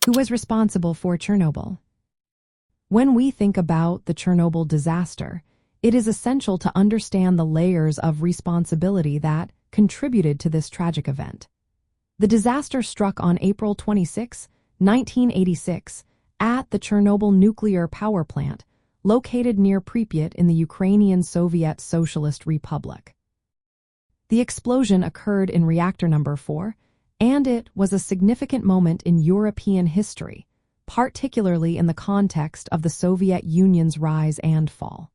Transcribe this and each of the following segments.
Who was responsible for Chernobyl? When we think about the Chernobyl disaster, it is essential to understand the layers of responsibility that contributed to this tragic event. The disaster struck on April 26, 1986, at the Chernobyl Nuclear Power Plant, located near Pripyat in the Ukrainian Soviet Socialist Republic. The explosion occurred in reactor number 4, and it was a significant moment in European history, particularly in the context of the Soviet Union's rise and fall.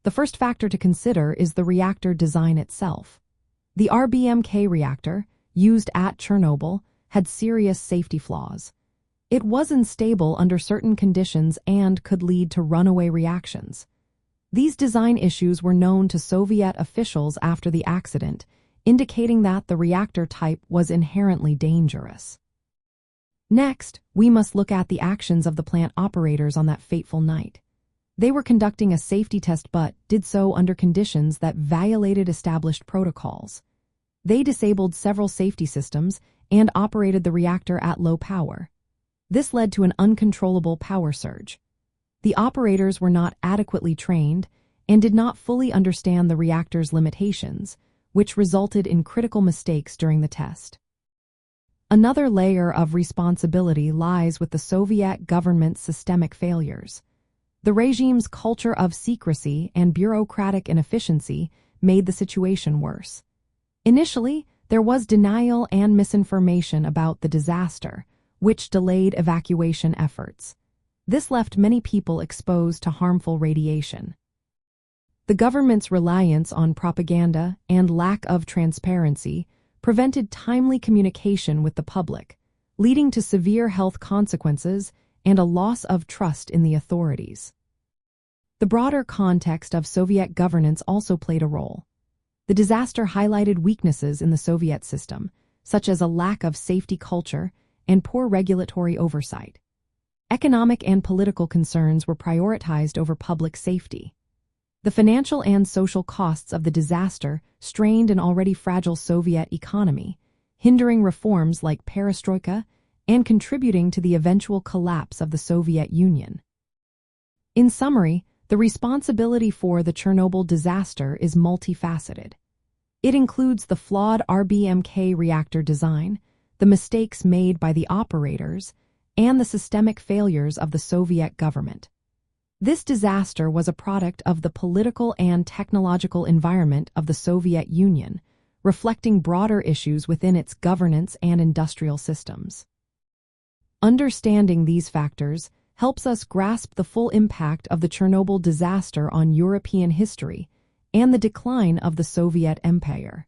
The first factor to consider is the reactor design itself. The RBMK reactor, used at Chernobyl, had serious safety flaws. It was unstable under certain conditions and could lead to runaway reactions. These design issues were known to Soviet officials after the accident, indicating that the reactor type was inherently dangerous. Next, we must look at the actions of the plant operators on that fateful night. They were conducting a safety test but did so under conditions that violated established protocols. They disabled several safety systems and operated the reactor at low power. This led to an uncontrollable power surge. The operators were not adequately trained and did not fully understand the reactor's limitations, which resulted in critical mistakes during the test. Another layer of responsibility lies with the Soviet government's systemic failures. The regime's culture of secrecy and bureaucratic inefficiency made the situation worse. Initially, there was denial and misinformation about the disaster, which delayed evacuation efforts. This left many people exposed to harmful radiation. The government's reliance on propaganda and lack of transparency prevented timely communication with the public, leading to severe health consequences and a loss of trust in the authorities. The broader context of Soviet governance also played a role. The disaster highlighted weaknesses in the Soviet system, such as a lack of safety culture and poor regulatory oversight. Economic and political concerns were prioritized over public safety. The financial and social costs of the disaster strained an already fragile Soviet economy, hindering reforms like perestroika and contributing to the eventual collapse of the Soviet Union. In summary, the responsibility for the Chernobyl disaster is multifaceted. It includes the flawed RBMK reactor design, the mistakes made by the operators, and the systemic failures of the Soviet government. This disaster was a product of the political and technological environment of the Soviet Union, reflecting broader issues within its governance and industrial systems. Understanding these factors helps us grasp the full impact of the Chernobyl disaster on European history and the decline of the Soviet Empire.